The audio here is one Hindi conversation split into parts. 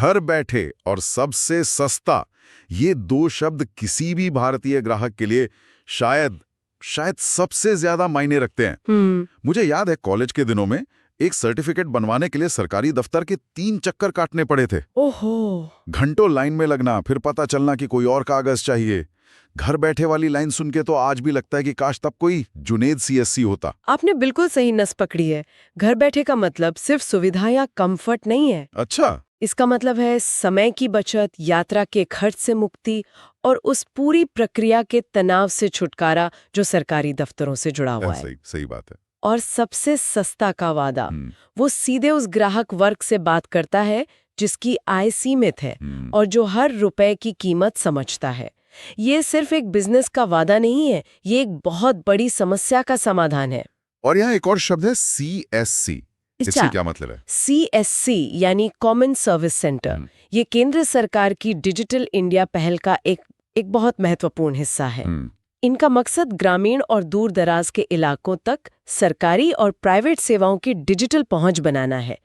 घर बैठे और सबसे सस्ता, ये दो शब्द किसी भी भारतीय ग्राहक के लिए शायद सबसे ज्यादा मायने रखते हैं। मुझे याद है कॉलेज के दिनों में एक सर्टिफिकेट बनवाने के लिए सरकारी दफ्तर के 3 चक्कर काटने पड़े थे। ओहो, घंटों लाइन में लगना, फिर पता चलना कि कोई और कागज चाहिए। घर बैठे वाली लाइन सुन के तो आज भी लगता है कि काश तब कोई जुनेद सीएससी होता। आपने बिल्कुल सही नस पकड़ी है। घर बैठे का मतलब सिर्फ सुविधा या कंफर्ट नहीं है। अच्छा, इसका मतलब है समय की बचत, यात्रा के खर्च से मुक्ति और उस पूरी प्रक्रिया के तनाव से छुटकारा जो सरकारी दफ्तरों से जुड़ा हुआ है। सही बात है। और सबसे सस्ता का वादा, वो सीधे उस ग्राहक वर्ग से बात करता है जिसकी आय सीमित है और जो हर रुपए की कीमत समझता है। ये सिर्फ एक बिजनेस का वादा नहीं है, ये एक बहुत बड़ी समस्या का समाधान है। और यहाँ एक और शब्द है CSC। इससे क्या मतलब है? CSC यानी कॉमन सर्विस सेंटर। ये केंद्र सरकार की डिजिटल इंडिया पहल का एक बहुत महत्वपूर्ण हिस्सा है। इनका मकसद ग्रामीण और दूर दराज के इलाकों तक सरकारी और प्राइवेट सेवाओं की डिजिटल पहुंच बनाना है।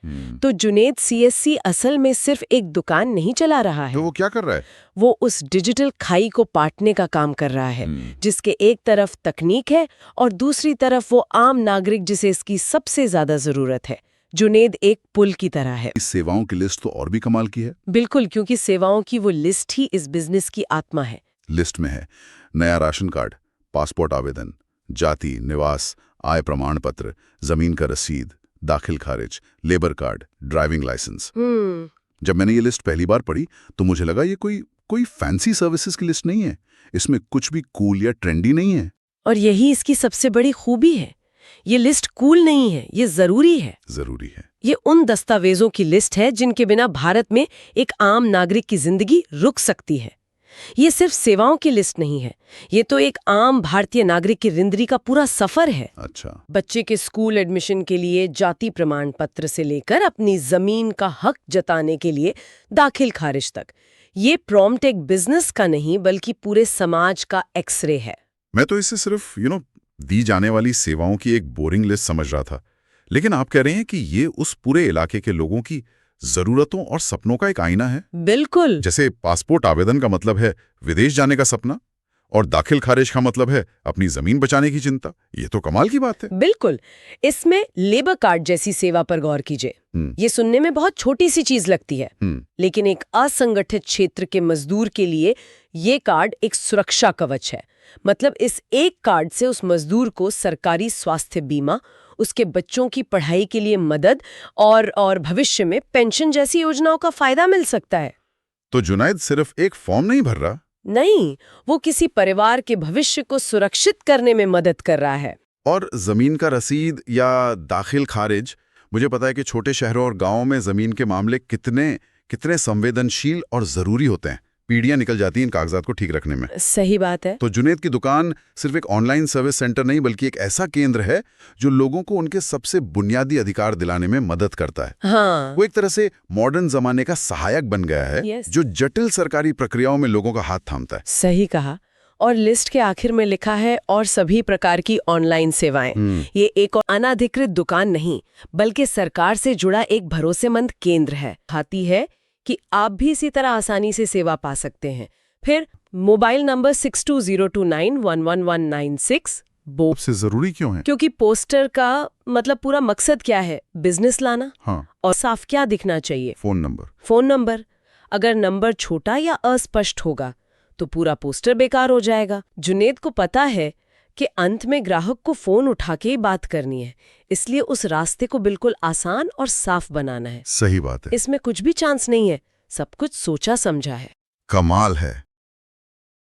तो जुनेद CSC असल में सिर्फ एक दुकान नहीं चला रहा है। तो वो क्या कर रहा है? वो उस डिजिटल खाई को पाटने का काम कर रहा है, जिसके एक तरफ तकनीक है और दूसरी तरफ वो आम नागरिक जिसे इसकी सबसे ज्यादा जरूरत है। जुनेद एक पुल की तरह है। इस सेवाओं की लिस्ट तो और भी कमाल की है। बिल्कुल, क्योंकि सेवाओं की वो लिस्ट ही इस बिजनेस की आत्मा है। लिस्ट में है नया राशन कार्ड, पासपोर्ट आवेदन, जाति, निवास, आय प्रमाण पत्र, जमीन का रसीद, दाखिल खारिज, लेबर कार्ड, ड्राइविंग लाइसेंस। जब मैंने ये लिस्ट पहली बार पढ़ी तो मुझे लगा ये कोई फैंसी सर्विसेज की लिस्ट नहीं है। इसमें कुछ भी कूल या ट्रेंडी नहीं है। और यही इसकी सबसे बड़ी खूबी है। ये लिस्ट कूल नहीं है, ये जरूरी है। जरूरी है। ये उन दस्तावेजों की लिस्ट है जिनके बिना भारत में एक आम नागरिक की जिंदगी रुक सकती है। ये सिर्फ सेवाओं की लिस्ट नहीं है, ये तो एक आम भारतीय नागरिक की जिंदगी का पूरा सफर है। अच्छा। बच्चे के स्कूल एडमिशन के लिए जाति प्रमाण पत्र से लेकर अपनी जमीन का हक जताने के लिए दाखिल खारिज तक, ये प्रॉम्प्ट एक बिजनेस का नहीं बल्कि पूरे समाज का एक्सरे है। मैं तो इसे सिर्फ दी जाने वाली सेवाओं की एक बोरिंग लिस्ट समझ रहा था, लेकिन आप कह रहे हैं कि ये उस पूरे इलाके के लोगों की जरूरतों और सपनों का एक आईना है। बिल्कुल। जैसे पासपोर्ट आवेदन का मतलब है विदेश जाने का सपना, और दाखिल खारिज का मतलब है अपनी जमीन बचाने की चिंता। ये तो कमाल की बात है। बिल्कुल। इसमें लेबर कार्ड जैसी सेवा पर गौर कीजिए। ये सुनने में बहुत छोटी सी चीज लगती है, लेकिन एक असंगठित क्षेत्र के मजदूर के लिए ये कार्ड एक सुरक्षा कवच है। मतलब इस एक कार्ड से उस मजदूर को सरकारी स्वास्थ्य बीमा, उसके बच्चों की पढ़ाई के लिए मदद और भविष्य में पेंशन जैसी योजनाओं का फायदा मिल सकता है। तो जुनैद सिर्फ एक फॉर्म नहीं भर रहा। नहीं, वो किसी परिवार के भविष्य को सुरक्षित करने में मदद कर रहा है। और जमीन का रसीद या दाखिल खारिज, मुझे पता है कि छोटे शहरों और गांवों में जमीन के मामले कितने संवेदनशील और जरूरी होते हैं। पीढ़ियां निकल जाती हैं इन कागजात को ठीक रखने में। सही बात है। तो जुनेद की दुकान सिर्फ एक ऑनलाइन सर्विस सेंटर नहीं बल्कि एक ऐसा केंद्र है जो लोगों को उनके सबसे बुनियादी अधिकार दिलाने में मदद करता है। हाँ। वो एक तरह से मॉडर्न जमाने का सहायक बन गया है, जो जटिल सरकारी प्रक्रियाओं में लोगों का हाथ थामता है। सही कहा। और लिस्ट के आखिर में लिखा है और सभी प्रकार की ऑनलाइन सेवाएं। ये एक अनाधिकृत दुकान नहीं बल्कि सरकार से जुड़ा एक भरोसेमंद केंद्र है। खाती है कि आप भी इसी तरह आसानी से सेवा पा सकते हैं। फिर मोबाइल नंबर 6202911196 से जरूरी क्यों है? क्योंकि पोस्टर का मतलब पूरा मकसद क्या है? बिजनेस लाना। हाँ। और साफ क्या दिखना चाहिए? Phone number. अगर नंबर छोटा या अस्पष्ट होगा तो पूरा पोस्टर बेकार हो जाएगा। जुनेद को पता है कि अंत में ग्राहक को फोन उठा के ही बात करनी है, इसलिए उस रास्ते को बिल्कुल आसान और साफ बनाना है। सही बात है। इसमें कुछ भी चांस नहीं है, सब कुछ सोचा समझा है। कमाल है।